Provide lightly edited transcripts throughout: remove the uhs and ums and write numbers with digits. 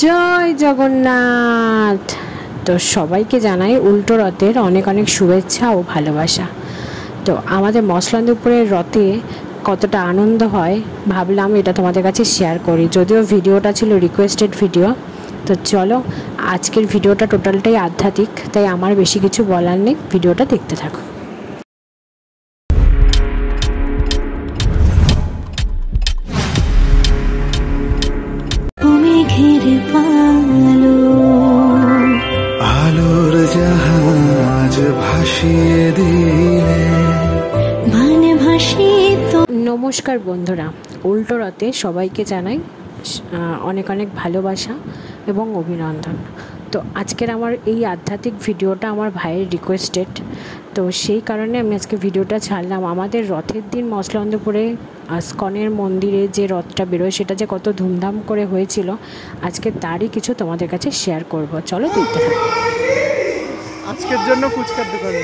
जय जगन्नाथ। तो सबाइके जानाई उल्टो रथेर अनेक अनेक शुभेच्छा और भालोबासा। तो आमादेर मसलन्दपुरेर रथे कतटा आनंद हय भाबलाम एटा तोमादेर काछे शेयर करी, यदिओ भिडियोटा छिलो रिक्वेस्टेड भिडियो। तो चलो आजकेर भिडियोटा टोटालटाई आध्यात्मिक, ताई आमार बेशी किछु बलार नेই, भिडियोटा देखते थाको। आलोर जहाज भासिए दिले माने भासिए तो। नमस्कार बंधुरा, उल्टो रथे सबाइके जानाई अनेक अनेक भालोबासा एवं अभिनंदन। तो आजकेर आमार এই आध्यात्मिक भिडियोटा आमार भाइয়ের रिक्वेस्टेड, तो সেই কারণে আমি আজকে ভিডিওটা ছাড়লাম। আমাদের রথের দিন মসলন্দপুরে ইসকনের মন্দিরে যে রথটা বেরোয় সেটা যে কত ধুমধাম করে হয়েছিল, আজকে তারই কিছু তোমাদের কাছে শেয়ার করব। চলো দেখতে থাকো। আজকের জন্য ফুচকার দোকানে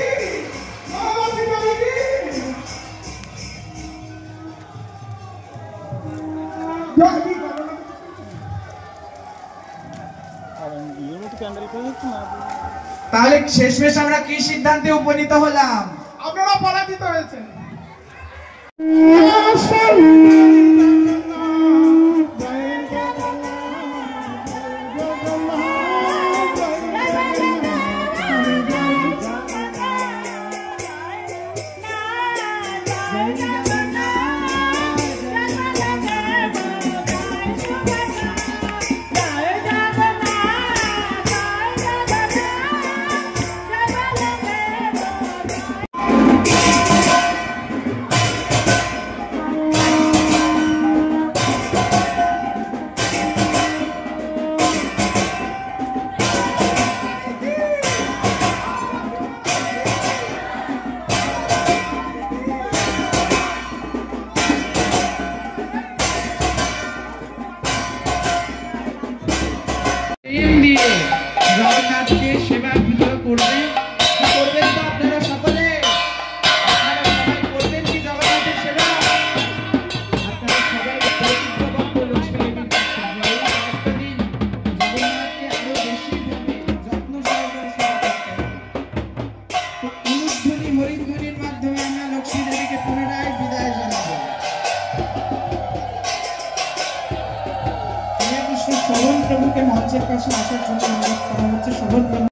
তাহলে শেষমেশ আমরা কি সিদ্ধান্তে উপনীত হলাম? আপনারা পরাজিত হয়েছেন। জগন্নাথকে সেবা পুজো করবেন তো আপনারা সকলে? আপনারা সবাই করবেন কি জগন্নাথের সেবা? আপনারা সবাই প্রতিজ্ঞাবদ্ধ লক্ষ্মী দেবীর কাছে একটা দিন জগন্নাথকে আরো বেশি যত্ন সহকারে সেবা করতে হবে। তো অনুধ্বনি হরিধ্বনির মাধ্যমে আমরা লক্ষ্মী দেবীকে পুনরায় বিদায় জানাবো। শোভন প্রভুকে মঞ্চের কাছে আসার জন্য অনুরোধ করা হচ্ছে। শোভন প্রভু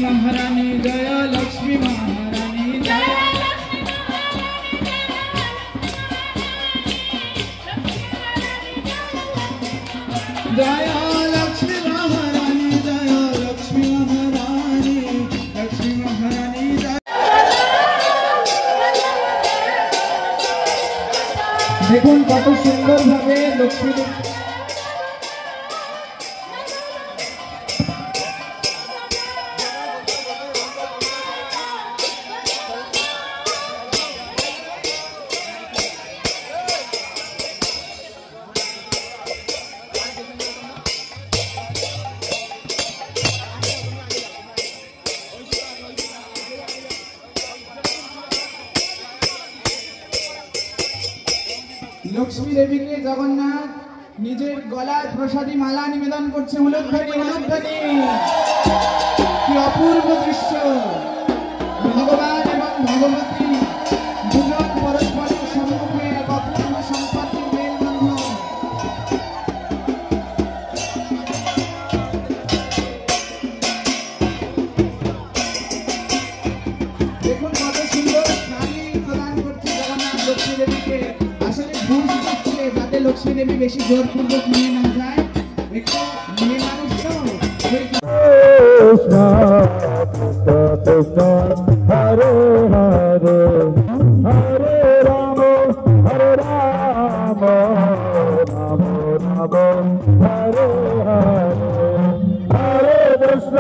महारानी जय लक्ष्मी महारानी जय जय लक्ष्मी महारानी जय लक्ष्मी महारानी लक्ष्मी महारानी जय। देखुन कत सुंदर भावे लक्ष्मी लक्ष्मी देवी के जगन्नाथ निजेर गलार प्रसादी माला निवेदन करছে। उलुध्वनि उलुध्वनि কি অপূর্ব দৃশ্য! ভগবান এবং ভগবতী দুজন পরস্পরের সম্মুখে এক অপূর্ব সম্পর্কের মেলবন্ধন। দেখুন কত সুন্দর শাড়ি প্রদান করছে জগন্নাথ লক্ষ্মী দেবীকে। আসলে ঘুষ দিচ্ছে যাতে লক্ষ্মী দেবী বেশি জোরপূর্বক নিয়ে না যায়, একটু মেয়ে মানুষ তো। हरे हरे हरे राम हरे राम राम राम हरे हरे हरे कृष्ण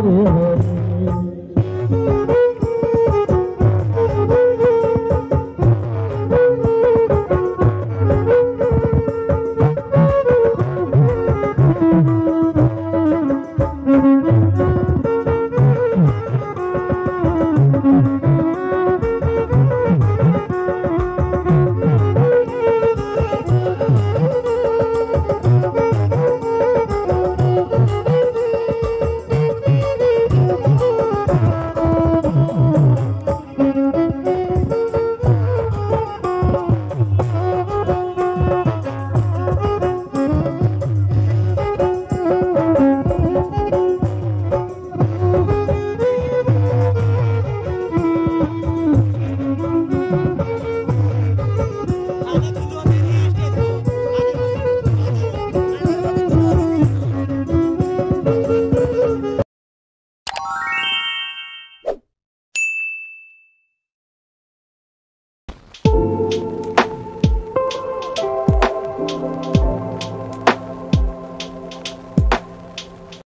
Hare